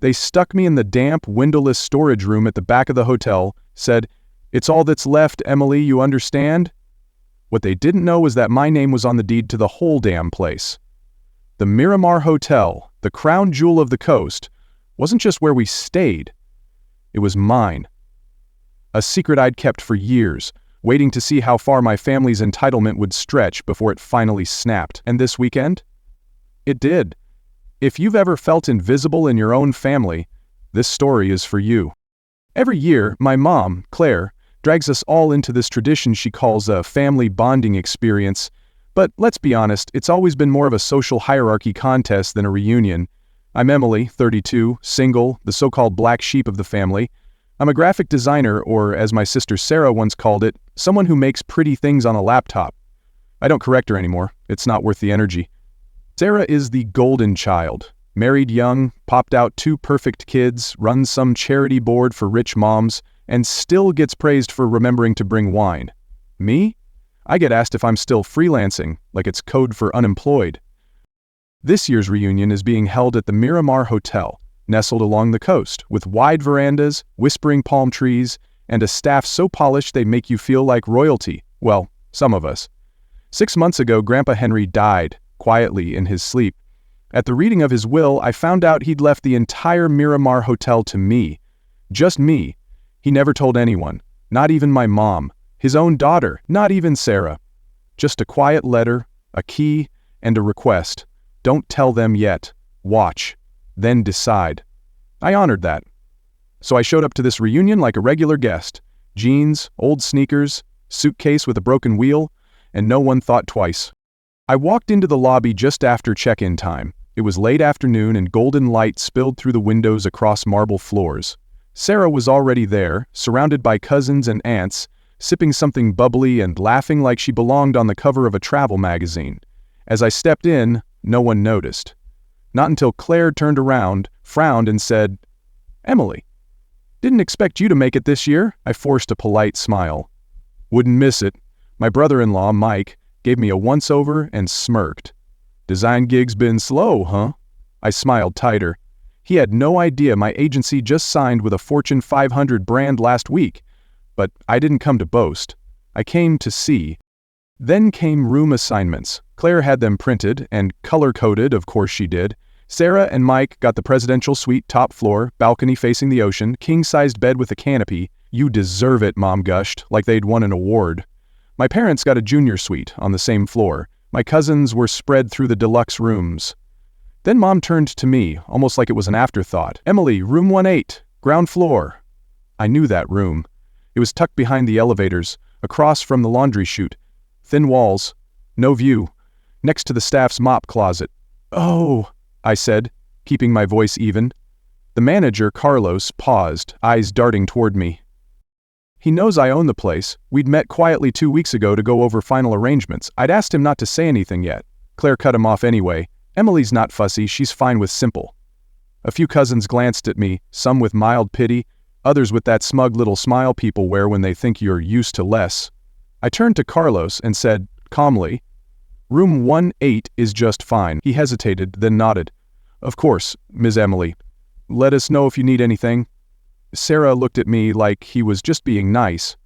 They stuck me in the damp, windowless storage room at the back of the hotel, said, "It's all that's left, Emily, you understand?" What they didn't know was that my name was on the deed to the whole damn place. The Miramar Hotel, the crown jewel of the coast, wasn't just where we stayed. It was mine. A secret I'd kept for years, waiting to see how far my family's entitlement would stretch before it finally snapped. And this weekend? It did. If you've ever felt invisible in your own family, this story is for you. Every year, my mom, Claire, drags us all into this tradition she calls a family bonding experience. But let's be honest, it's always been more of a social hierarchy contest than a reunion. I'm Emily, 32, single, the so-called black sheep of the family. I'm a graphic designer, or as my sister Sarah once called it, someone who makes pretty things on a laptop. I don't correct her anymore. It's not worth the energy. Sarah is the golden child. Married young, popped out 2 perfect kids, runs some charity board for rich moms, and still gets praised for remembering to bring wine. Me? I get asked if I'm still freelancing, like it's code for unemployed. This year's reunion is being held at the Miramar Hotel, nestled along the coast, with wide verandas, whispering palm trees, and a staff so polished they make you feel like royalty. Well, some of us. 6 months ago, Grandpa Henry died, quietly in his sleep. At the reading of his will, I found out he'd left the entire Miramar Hotel to me. Just me. He never told anyone, not even my mom. His own daughter, not even Sarah. Just a quiet letter, a key, and a request. Don't tell them yet. Watch. Then decide. I honored that. So I showed up to this reunion like a regular guest. Jeans, old sneakers, suitcase with a broken wheel, and no one thought twice. I walked into the lobby just after check-in time. It was late afternoon and golden light spilled through the windows across marble floors. Sarah was already there, surrounded by cousins and aunts, sipping something bubbly and laughing like she belonged on the cover of a travel magazine. As I stepped in, no one noticed. Not until Claire turned around, frowned, and said, "Emily, didn't expect you to make it this year." I forced a polite smile. Wouldn't miss it. My brother-in-law, Mike, gave me a once-over and smirked. "Design gig's been slow, huh?" I smiled tighter. He had no idea my agency just signed with a Fortune 500 brand last week. But I didn't come to boast. I came to see. Then came room assignments. Claire had them printed and color-coded, of course she did. Sarah and Mike got the presidential suite, top floor, balcony facing the ocean, king-sized bed with a canopy. "You deserve it," Mom gushed, like they'd won an award. My parents got a junior suite on the same floor. My cousins were spread through the deluxe rooms. Then Mom turned to me, almost like it was an afterthought. "Emily, room 18, ground floor." I knew that room. It was tucked behind the elevators, across from the laundry chute. Thin walls, no view, next to the staff's mop closet. "Oh," I said, keeping my voice even. The manager, Carlos, paused, eyes darting toward me. He knows I own the place. We'd met quietly 2 weeks ago to go over final arrangements. I'd asked him not to say anything yet. Claire cut him off anyway. "Emily's not fussy, she's fine with simple." A few cousins glanced at me, some with mild pity, others with that smug little smile people wear when they think you're used to less. I turned to Carlos and said, calmly, "Room 18 is just fine." He hesitated, then nodded. "Of course, Ms. Emily. Let us know if you need anything." Sarah looked at me like he was just being nice.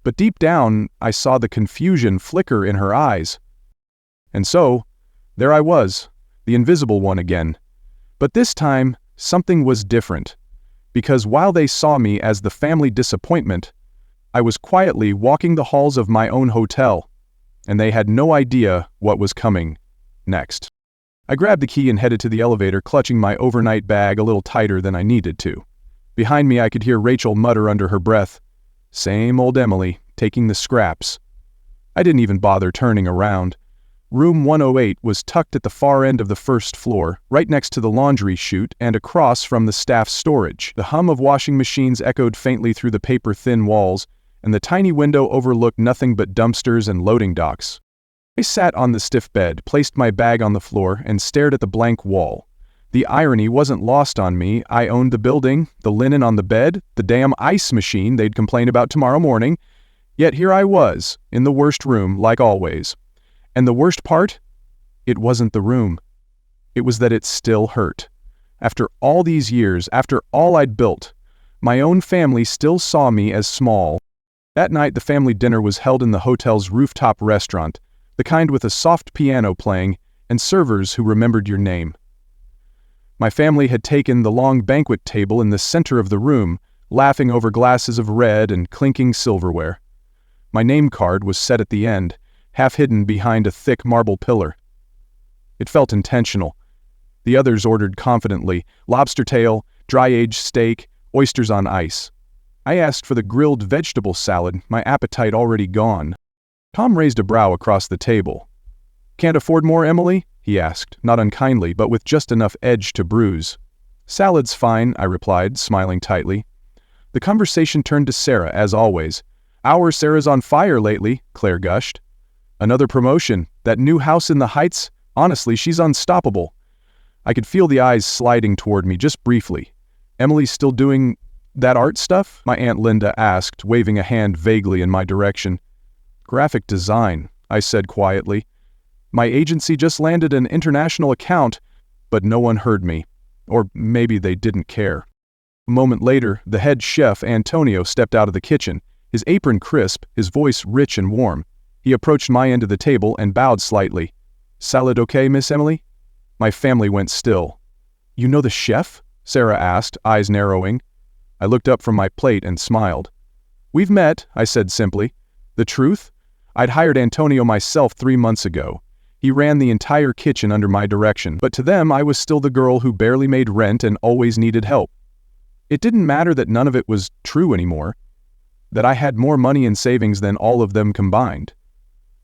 But deep down, I saw the confusion flicker in her eyes. And so, there I was, the invisible one again. But this time, something was different. Because while they saw me as the family disappointment, I was quietly walking the halls of my own hotel, and they had no idea what was coming next. I grabbed the key and headed to the elevator, clutching my overnight bag a little tighter than I needed to. Behind me I could hear Rachel mutter under her breath, "Same old Emily, taking the scraps." I didn't even bother turning around. Room 108 was tucked at the far end of the first floor, right next to the laundry chute and across from the staff's storage. The hum of washing machines echoed faintly through the paper-thin walls, and the tiny window overlooked nothing but dumpsters and loading docks. I sat on the stiff bed, placed my bag on the floor, and stared at the blank wall. The irony wasn't lost on me. I owned the building, the linen on the bed, the damn ice machine they'd complain about tomorrow morning. Yet here I was, in the worst room, like always. And the worst part? It wasn't the room. It was that it still hurt. After all these years, after all I'd built, my own family still saw me as small. That night the family dinner was held in the hotel's rooftop restaurant, the kind with a soft piano playing and servers who remembered your name. My family had taken the long banquet table in the center of the room, laughing over glasses of red and clinking silverware. My name card was set at the end, half hidden behind a thick marble pillar. It felt intentional. The others ordered confidently, lobster tail, dry-aged steak, oysters on ice. I asked for the grilled vegetable salad, my appetite already gone. Tom raised a brow across the table. "Can't afford more, Emily?" he asked, not unkindly, but with just enough edge to bruise. "Salad's fine," I replied, smiling tightly. The conversation turned to Sarah, as always. "Our Sarah's on fire lately," Claire gushed. "Another promotion. That new house in the Heights? Honestly, she's unstoppable." I could feel the eyes sliding toward me just briefly. "Emily's still doing that art stuff?" my Aunt Linda asked, waving a hand vaguely in my direction. "Graphic design," I said quietly. "My agency just landed an international account, but no one heard me. Or maybe they didn't care." A moment later, the head chef, Antonio, stepped out of the kitchen, his apron crisp, his voice rich and warm. He approached my end of the table and bowed slightly. "Salad okay, Miss Emily?" My family went still. "You know the chef?" Sarah asked, eyes narrowing. I looked up from my plate and smiled. "We've met," I said simply. The truth? I'd hired Antonio myself 3 months ago. He ran the entire kitchen under my direction, but to them I was still the girl who barely made rent and always needed help. It didn't matter that none of it was true anymore, that I had more money in savings than all of them combined.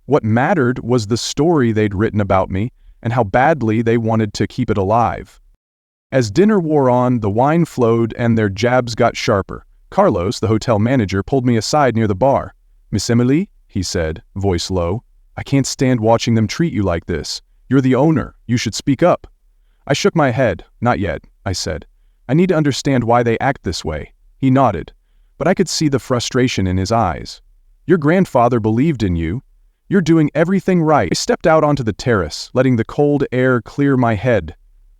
What mattered was the story they'd written about me and how badly they wanted to keep it alive. As dinner wore on, the wine flowed and their jabs got sharper. Carlos, the hotel manager, pulled me aside near the bar. "Miss Emily," he said, voice low, "I can't stand watching them treat you like this. You're the owner. You should speak up." I shook my head. "Not yet," I said. "I need to understand why they act this way." He nodded, but I could see the frustration in his eyes. "Your grandfather believed in you. You're doing everything right." I stepped out onto the terrace, letting the cold air clear my head.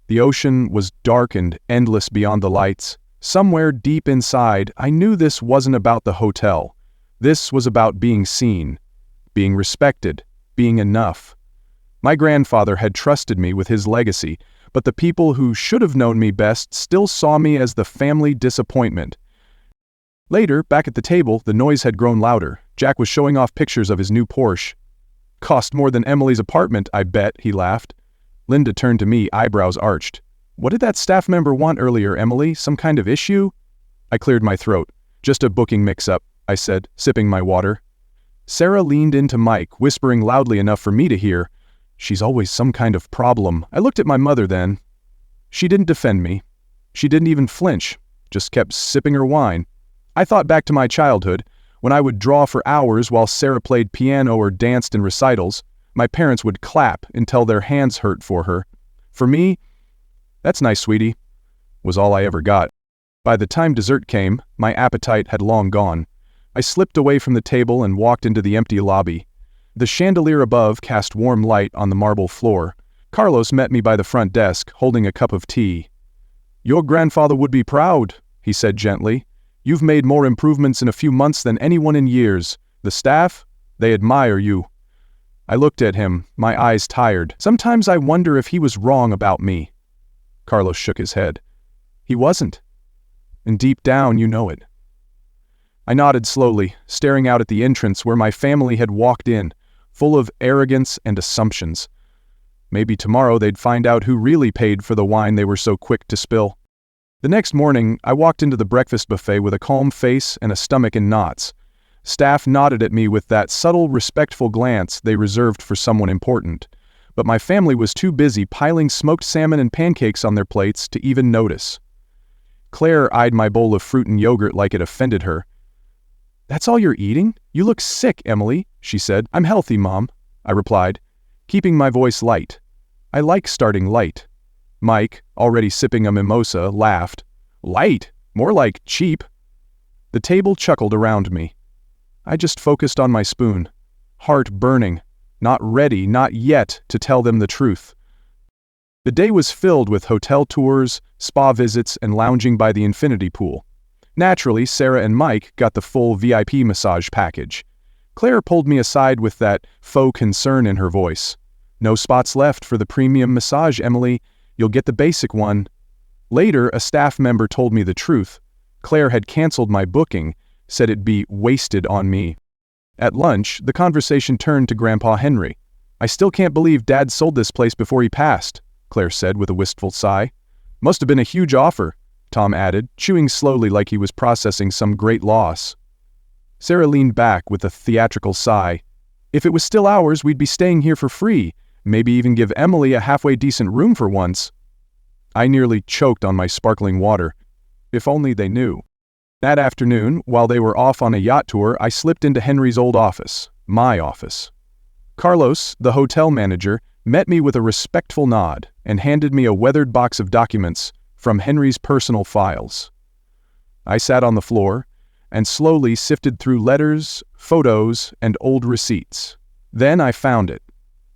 The ocean was dark and endless beyond the lights. Somewhere deep inside, I knew this wasn't about the hotel. This was about being seen, being respected, being enough. My grandfather had trusted me with his legacy, but the people who should have known me best still saw me as the family disappointment. Later, back at the table, the noise had grown louder. Jack was showing off pictures of his new Porsche. "Cost more than Emily's apartment, I bet," he laughed. Linda turned to me, eyebrows arched. "What did that staff member want earlier, Emily? Some kind of issue?" I cleared my throat. "Just a booking mix-up," I said, sipping my water. Sarah leaned into Mike, whispering loudly enough for me to hear, "She's always some kind of problem." I looked at my mother then. She didn't defend me. She didn't even flinch, just kept sipping her wine. I thought back to my childhood, when I would draw for hours while Sarah played piano or danced in recitals. My parents would clap until their hands hurt for her. For me, "That's nice, sweetie," was all I ever got. By the time dessert came, my appetite had long gone. I slipped away from the table and walked into the empty lobby. The chandelier above cast warm light on the marble floor. Carlos met me by the front desk, holding a cup of tea. "Your grandfather would be proud," he said gently. "You've made more improvements in a few months than anyone in years. The staff, they admire you." I looked at him, my eyes tired. Sometimes I wonder if he was wrong about me. Carlos shook his head. "He wasn't. And deep down, you know it." I nodded slowly, staring out at the entrance where my family had walked in, full of arrogance and assumptions. Maybe tomorrow they'd find out who really paid for the wine they were so quick to spill. The next morning, I walked into the breakfast buffet with a calm face and a stomach in knots. Staff nodded at me with that subtle, respectful glance they reserved for someone important. But my family was too busy piling smoked salmon and pancakes on their plates to even notice. Claire eyed my bowl of fruit and yogurt like it offended her. "That's all you're eating? You look sick, Emily," she said. "I'm healthy, Mom," I replied, keeping my voice light. I like starting light. Mike, already sipping a mimosa, laughed. "Light? More like cheap." The table chuckled around me. I just focused on my spoon, heart burning, not ready, not yet, to tell them the truth. The day was filled with hotel tours, spa visits, and lounging by the infinity pool. Naturally, Sarah and Mike got the full VIP massage package. Claire pulled me aside with that faux concern in her voice. "No spots left for the premium massage, Emily. You'll get the basic one." Later, a staff member told me the truth. Claire had canceled my booking, said it'd be wasted on me. At lunch, the conversation turned to Grandpa Henry. "I still can't believe Dad sold this place before he passed," Claire said with a wistful sigh. "Must have been a huge offer," Tom added, chewing slowly like he was processing some great loss. Sarah leaned back with a theatrical sigh. "If it was still ours, we'd be staying here for free, maybe even give Emily a halfway decent room for once." I nearly choked on my sparkling water. If only they knew. That afternoon, while they were off on a yacht tour, I slipped into Henry's old office, my office. Carlos, the hotel manager, met me with a respectful nod and handed me a weathered box of documents from Henry's personal files. I sat on the floor and slowly sifted through letters, photos, and old receipts. Then I found it.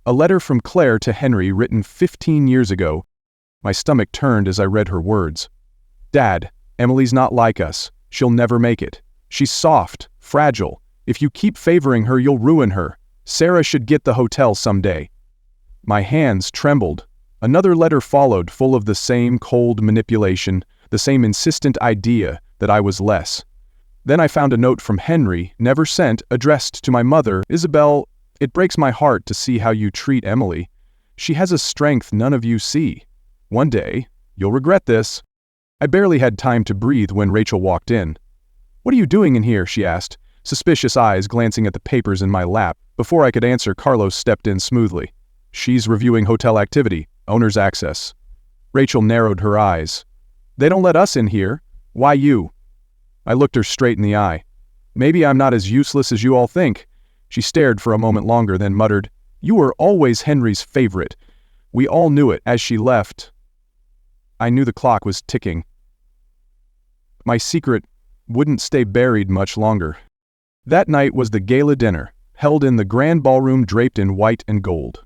A letter from Claire to Henry written 15 years ago. My stomach turned as I read her words. "Dad, Emily's not like us. She'll never make it. She's soft, fragile. If you keep favoring her, you'll ruin her. Sarah should get the hotel someday." My hands trembled. Another letter followed, full of the same cold manipulation, the same insistent idea that I was less. Then I found a note from Henry, never sent, addressed to my mother. "Isabel, it breaks my heart to see how you treat Emily. She has a strength none of you see. One day, you'll regret this." I barely had time to breathe when Rachel walked in. "What are you doing in here?" she asked, suspicious eyes glancing at the papers in my lap. Before I could answer, Carlos stepped in smoothly. "She's reviewing hotel activity, owner's access." Rachel narrowed her eyes. "They don't let us in here. Why you?" I looked her straight in the eye. "Maybe I'm not as useless as you all think." She stared for a moment longer, then muttered, "You were always Henry's favorite. We all knew it as she left." I knew the clock was ticking. My secret wouldn't stay buried much longer. That night was the gala dinner, held in the grand ballroom draped in white and gold.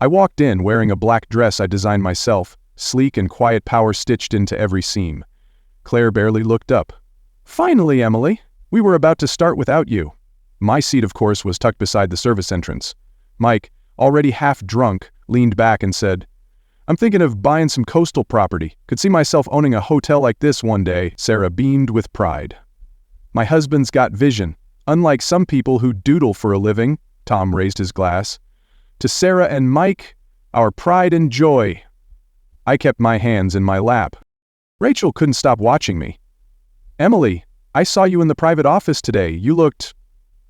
I walked in wearing a black dress I designed myself, sleek and quiet power stitched into every seam. Claire barely looked up. "Finally, Emily, we were about to start without you." My seat, of course, was tucked beside the service entrance. Mike, already half drunk, leaned back and said, "I'm thinking of buying some coastal property. Could see myself owning a hotel like this one day." Sarah beamed with pride. "My husband's got vision. Unlike some people who doodle for a living," Tom raised his glass. "To Sarah and Mike, our pride and joy." I kept my hands in my lap. Rachel couldn't stop watching me. "Emily, I saw you in the private office today. You looked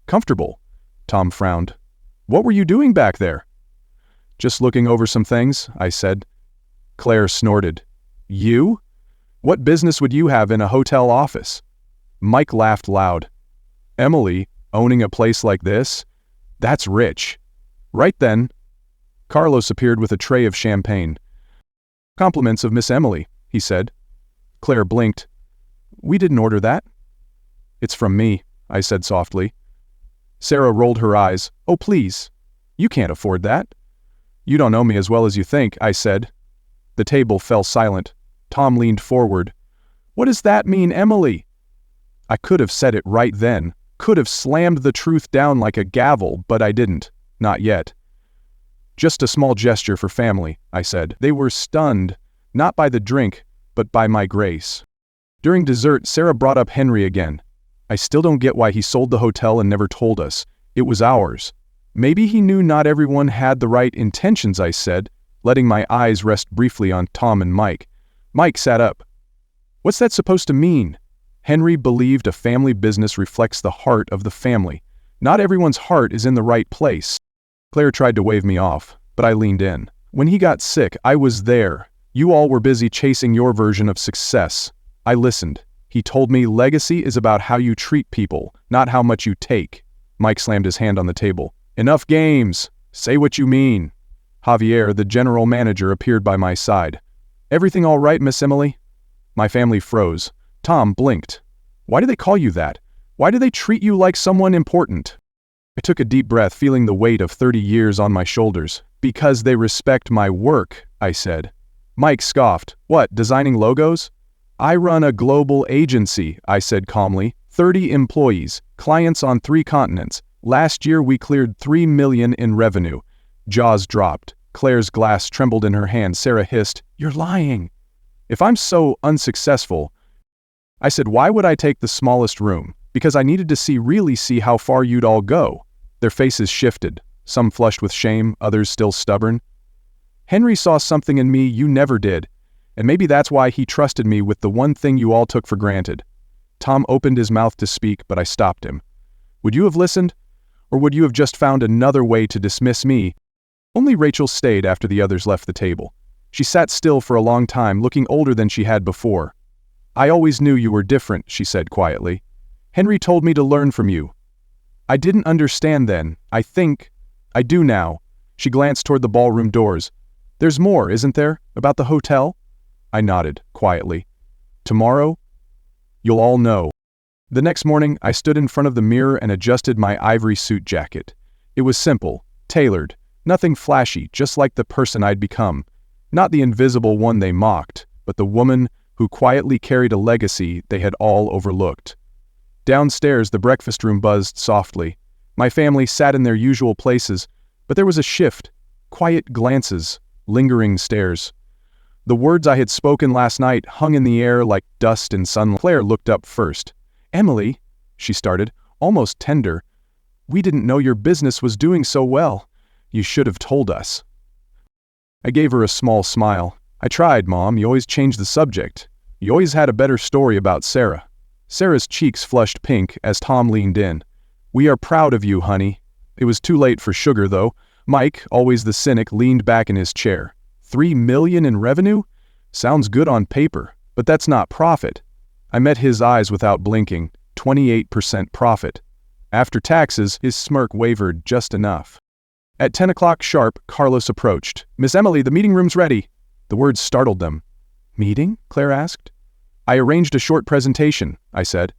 comfortable." Tom frowned. "What were you doing back there?" "Just looking over some things," I said. Claire snorted. "You? What business would you have in a hotel office?" Mike laughed loud. "Emily, owning a place like this? That's rich." "Right then." Carlos appeared with a tray of champagne. "Compliments of Miss Emily," he said. Claire blinked. "We didn't order that." "It's from me," I said softly. Sarah rolled her eyes. "Oh, please. You can't afford that." "You don't know me as well as you think," I said. The table fell silent. Tom leaned forward. "What does that mean, Emily?" I could have said it right then, could have slammed the truth down like a gavel, but I didn't. Not yet. "Just a small gesture for family," I said. They were stunned, not by the drink, but by my grace. During dessert, Sarah brought up Henry again. "I still don't get why he sold the hotel and never told us. It was ours." "Maybe he knew not everyone had the right intentions," I said, letting my eyes rest briefly on Tom and Mike. Mike sat up. "What's that supposed to mean?" Henry believed a family business reflects the heart of the family. Not everyone's heart is in the right place. Claire tried to wave me off, but I leaned in. "When he got sick, I was there. You all were busy chasing your version of success. I listened. He told me legacy is about how you treat people, not how much you take." Mike slammed his hand on the table. "Enough games. Say what you mean." Javier, the general manager, appeared by my side. "Everything all right, Miss Emily?" My family froze. Tom blinked. "Why do they call you that? Why do they treat you like someone important?" I took a deep breath, feeling the weight of 30 years on my shoulders. "Because they respect my work," I said. Mike scoffed. What, designing logos? I run a global agency, I said calmly. 30 employees, clients on 3 continents. Last year we cleared $3 million in revenue. Jaws dropped. Claire's glass trembled in her hand. Sarah hissed, "You're lying." If I'm so unsuccessful, I said, why would I take the smallest room? Because I needed to really see how far you'd all go. Their faces shifted, some flushed with shame, others still stubborn. Henry saw something in me you never did, and maybe that's why he trusted me with the one thing you all took for granted. Tom opened his mouth to speak, but I stopped him. Would you have listened? Or would you have just found another way to dismiss me? Only Rachel stayed after the others left the table. She sat still for a long time, looking older than she had before. I always knew you were different, she said quietly. Henry told me to learn from you. I didn't understand then. I think I do now. She glanced toward the ballroom doors. There's more, isn't there, about the hotel? I nodded, quietly. Tomorrow, you'll all know. The next morning, I stood in front of the mirror and adjusted my ivory suit jacket. It was simple, tailored, nothing flashy, just like the person I'd become. Not the invisible one they mocked, but the woman who quietly carried a legacy they had all overlooked. Downstairs, the breakfast room buzzed softly. My family sat in their usual places, but there was a shift. Quiet glances, lingering stares. The words I had spoken last night hung in the air like dust in sunlight. Claire looked up first. Emily, she started, almost tender. We didn't know your business was doing so well. You should have told us. I gave her a small smile. I tried, Mom. You always changed the subject. You always had a better story about Sarah. Sarah's cheeks flushed pink as Tom leaned in. We are proud of you, honey. It was too late for sugar, though. Mike, always the cynic, leaned back in his chair. $3 million in revenue? Sounds good on paper, but that's not profit. I met his eyes without blinking. 28% profit. After taxes, his smirk wavered just enough. At 10 o'clock sharp, Carlos approached. Miss Emily, the meeting room's ready. The words startled them. Meeting? Claire asked. I arranged a short presentation, I said.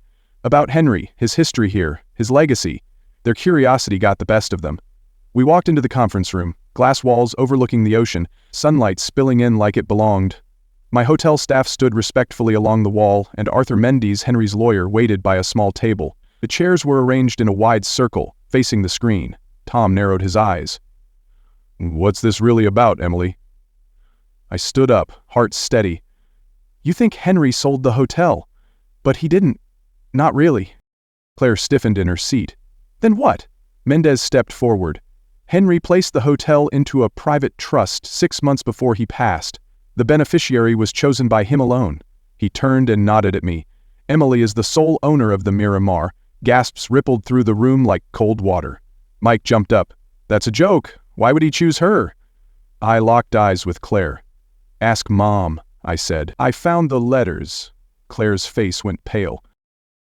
About Henry, his history here, his legacy. Their curiosity got the best of them. We walked into the conference room, glass walls overlooking the ocean, sunlight spilling in like it belonged. My hotel staff stood respectfully along the wall, and Arthur Mendes, Henry's lawyer, waited by a small table. The chairs were arranged in a wide circle, facing the screen. Tom narrowed his eyes. What's this really about, Emily? I stood up, heart steady. You think Henry sold the hotel, but he didn't. Not really. Claire stiffened in her seat. Then what? Mendez stepped forward. Henry placed the hotel into a private trust 6 months before he passed. The beneficiary was chosen by him alone. He turned and nodded at me. Emily is the sole owner of the Miramar. Gasps rippled through the room like cold water. Mike jumped up. That's a joke. Why would he choose her? I locked eyes with Claire. Ask Mom, I said. I found the letters. Claire's face went pale.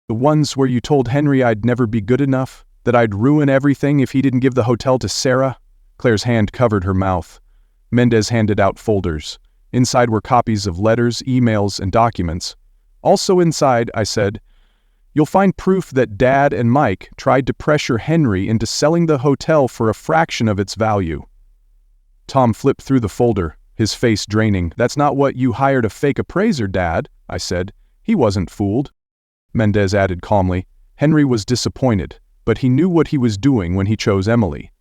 The ones where you told Henry I'd never be good enough, that I'd ruin everything if he didn't give the hotel to Sarah? Claire's hand covered her mouth. Mendez handed out folders. Inside were copies of letters, emails, and documents. Also inside, I said, you'll find proof that Dad and Mike tried to pressure Henry into selling the hotel for a fraction of its value. Tom flipped through the folder, his face draining. That's not what you hired a fake appraiser, Dad, I said. He wasn't fooled. Mendez added calmly. Henry was disappointed, but he knew what he was doing when he chose Emily.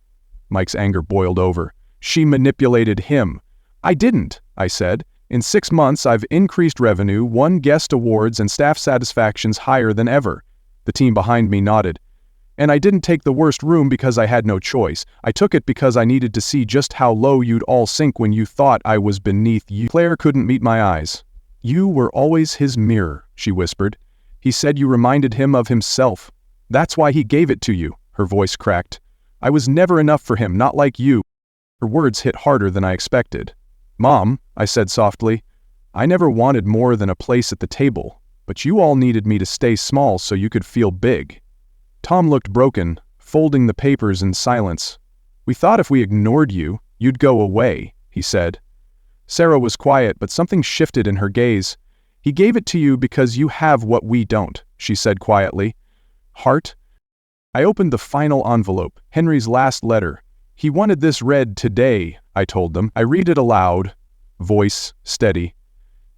Mike's anger boiled over. She manipulated him. I didn't, I said. In 6 months, I've increased revenue, won guest awards, and staff satisfaction's higher than ever. The team behind me nodded. And I didn't take the worst room because I had no choice. I took it because I needed to see just how low you'd all sink when you thought I was beneath you. Claire couldn't meet my eyes. You were always his mirror, she whispered. He said you reminded him of himself. That's why he gave it to you, her voice cracked. I was never enough for him, not like you. Her words hit harder than I expected. Mom, I said softly, I never wanted more than a place at the table, but you all needed me to stay small so you could feel big. Tom looked broken, folding the papers in silence. We thought if we ignored you, you'd go away, he said. Sarah was quiet, but something shifted in her gaze. He gave it to you because you have what we don't, she said quietly. Heart? I opened the final envelope, Henry's last letter. He wanted this read today, I told them. I read it aloud. voice steady.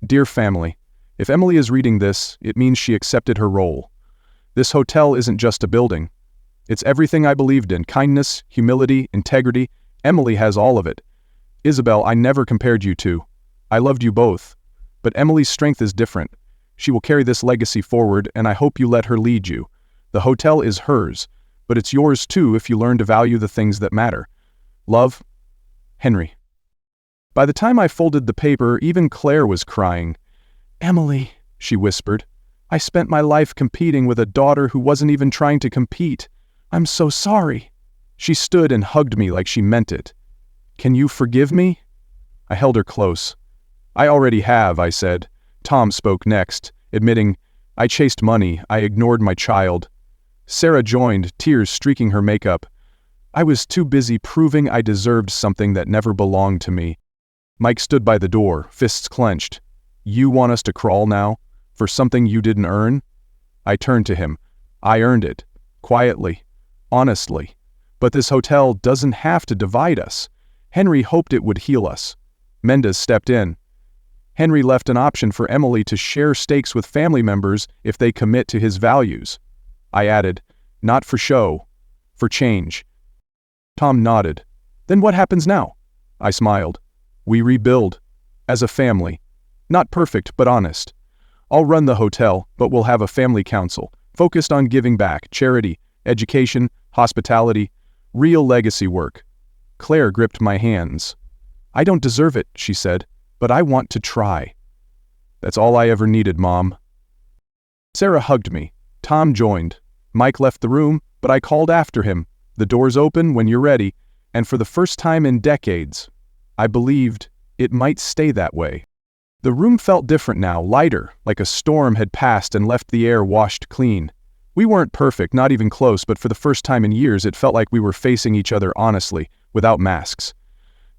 Dear family, if Emily is reading this, it means she accepted her role. This hotel isn't just a building. It's everything I believed in: kindness, humility, integrity. Emily has all of it. Isabel, I never compared you to. I loved you both. But Emily's strength is different. She will carry this legacy forward, and I hope you let her lead you. The hotel is hers, but it's yours too if you learn to value the things that matter. Love, Henry. By the time I folded the paper, even Claire was crying. Emily, she whispered, I spent my life competing with a daughter who wasn't even trying to compete. I'm so sorry. She stood and hugged me like she meant it. Can you forgive me? I held her close. I already have, I said. Tom spoke next, admitting, I chased money, I ignored my child. Sarah joined, tears streaking her makeup. I was too busy proving I deserved something that never belonged to me. Mike stood by the door, fists clenched. You want us to crawl now? For something you didn't earn? I turned to him. I earned it. Quietly. Honestly. But this hotel doesn't have to divide us. Henry hoped it would heal us. Mendez stepped in. Henry left an option for Emily to share stakes with family members if they commit to his values. I added, not for show, for change. Tom nodded. Then what happens now? I smiled. We rebuild. As a family. Not perfect, but honest. I'll run the hotel, but we'll have a family council, focused on giving back, charity, education, hospitality, real legacy work. Claire gripped my hands. I don't deserve it, she said, but I want to try. That's all I ever needed, Mom. Sarah hugged me. Tom joined. Mike left the room, but I called after him. The door's open when you're ready, and for the first time in decades, I believed it might stay that way. The room felt different now, lighter, like a storm had passed and left the air washed clean. We weren't perfect, not even close, but for the first time in years it felt like we were facing each other honestly, without masks.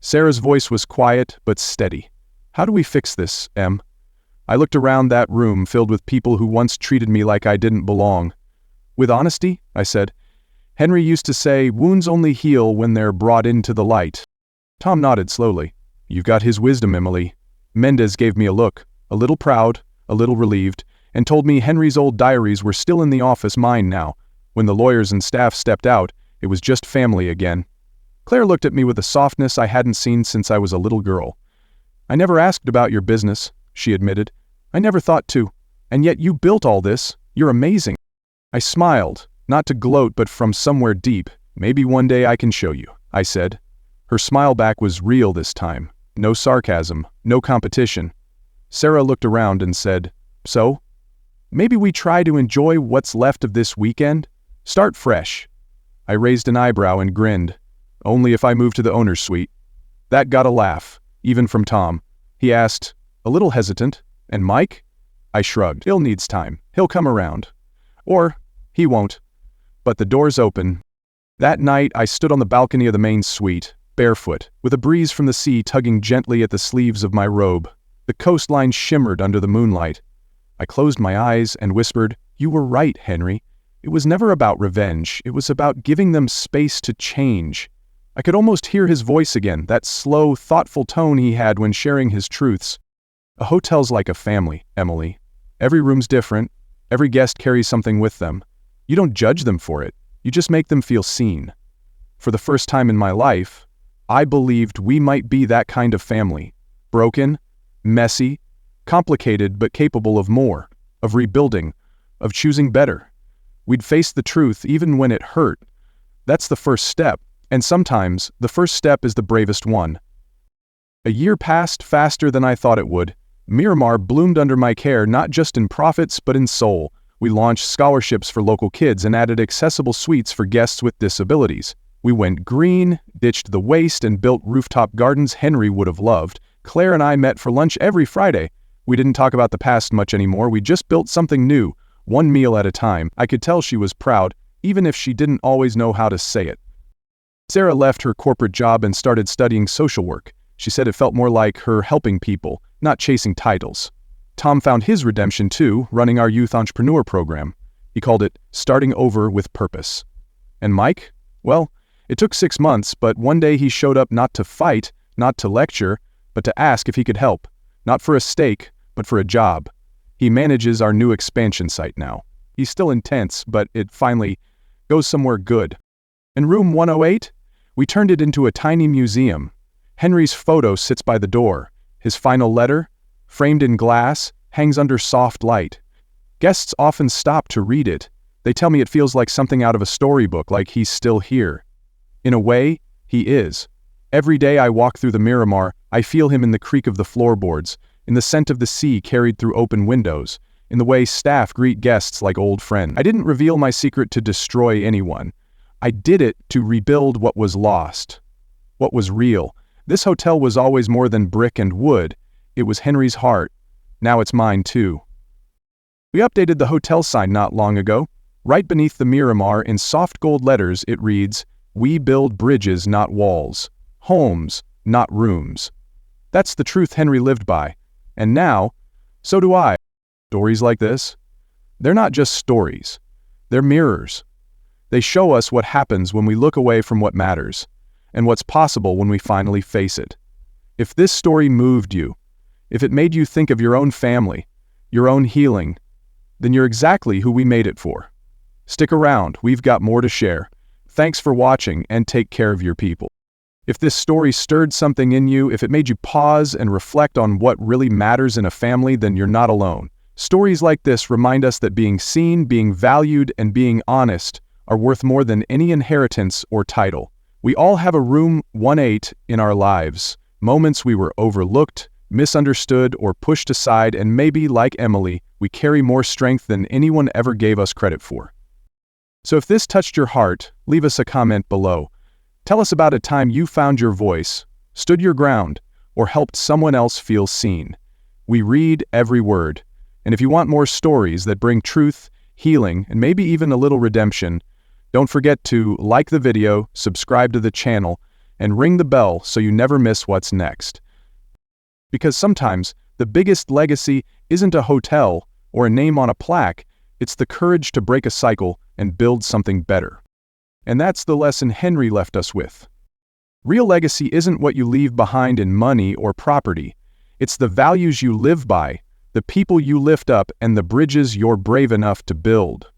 Sarah's voice was quiet but steady. How do we fix this, Em? I looked around that room filled with people who once treated me like I didn't belong. With honesty, I said. Henry used to say, wounds only heal when they're brought into the light. Tom nodded slowly. You've got his wisdom, Emily. Mendez gave me a look, a little proud, a little relieved, and told me Henry's old diaries were still in the office, mine now. When the lawyers and staff stepped out, it was just family again. Claire looked at me with a softness I hadn't seen since I was a little girl. I never asked about your business, she admitted. I never thought to. And yet you built all this. You're amazing. I smiled, not to gloat but from somewhere deep. Maybe one day I can show you, I said. Her smile back was real this time. No sarcasm, no competition. Sarah looked around and said, so? Maybe we try to enjoy what's left of this weekend? Start fresh. I raised an eyebrow and grinned. Only if I move to the owner's suite. That got a laugh, even from Tom. He asked, a little hesitant, and Mike? I shrugged. He'll needs time. He'll come around. Or, he won't. But the door's open. That night I stood on the balcony of the main suite, barefoot, with a breeze from the sea tugging gently at the sleeves of my robe. The coastline shimmered under the moonlight. I closed my eyes and whispered, you were right, Henry. It was never about revenge. It was about giving them space to change. I could almost hear his voice again, that slow, thoughtful tone he had when sharing his truths. A hotel's like a family, Emily. Every room's different. Every guest carries something with them. You don't judge them for it. You just make them feel seen. For the first time in my life, I believed we might be that kind of family. Broken, messy, complicated but capable of more, of rebuilding, of choosing better. We'd face the truth even when it hurt. That's the first step, and sometimes the first step is the bravest one. A year passed faster than I thought it would. Miramar bloomed under my care, not just in profits but in soul. We launched scholarships for local kids and added accessible suites for guests with disabilities. We went green, ditched the waste, and built rooftop gardens Henry would have loved. Claire and I met for lunch every Friday. We didn't talk about the past much anymore. We just built something new, one meal at a time. I could tell she was proud, even if she didn't always know how to say it. Sarah left her corporate job and started studying social work. She said it felt more like her helping people, not chasing titles. Tom found his redemption too, running our youth entrepreneur program. He called it Starting Over with Purpose. And Mike? Well, it took 6 months, but one day he showed up not to fight, not to lecture, but to ask if he could help, not for a steak, but for a job. He manages our new expansion site now. He's still intense, but it finally goes somewhere good. In room 108, we turned it into a tiny museum. Henry's photo sits by the door. His final letter, framed in glass, hangs under soft light. Guests often stop to read it. They tell me it feels like something out of a storybook, like he's still here. In a way, he is. Every day I walk through the Miramar, I feel him in the creak of the floorboards, in the scent of the sea carried through open windows, in the way staff greet guests like old friends. I didn't reveal my secret to destroy anyone. I did it to rebuild what was lost, what was real. This hotel was always more than brick and wood. It was Henry's heart. Now it's mine too. We updated the hotel sign not long ago. Right beneath the Miramar in soft gold letters it reads, "We build bridges, not walls. Homes, not rooms." That's the truth Henry lived by. And now, so do I. Stories like this, they're not just stories. They're mirrors. They show us what happens when we look away from what matters, and what's possible when we finally face it. If this story moved you, if it made you think of your own family, your own healing, then you're exactly who we made it for. Stick around, we've got more to share. Thanks for watching, and take care of your people. If this story stirred something in you, if it made you pause and reflect on what really matters in a family, then you're not alone. Stories like this remind us that being seen, being valued, and being honest are worth more than any inheritance or title. We all have a room 1-8 in our lives, moments we were overlooked, misunderstood, or pushed aside, and maybe, like Emily, we carry more strength than anyone ever gave us credit for. So if this touched your heart, leave us a comment below. Tell us about a time you found your voice, stood your ground, or helped someone else feel seen. We read every word. And if you want more stories that bring truth, healing, and maybe even a little redemption, don't forget to like the video, subscribe to the channel, and ring the bell so you never miss what's next. Because sometimes the biggest legacy isn't a hotel or a name on a plaque, it's the courage to break a cycle and build something better. And that's the lesson Henry left us with. Real legacy isn't what you leave behind in money or property. It's the values you live by, the people you lift up, and the bridges you're brave enough to build.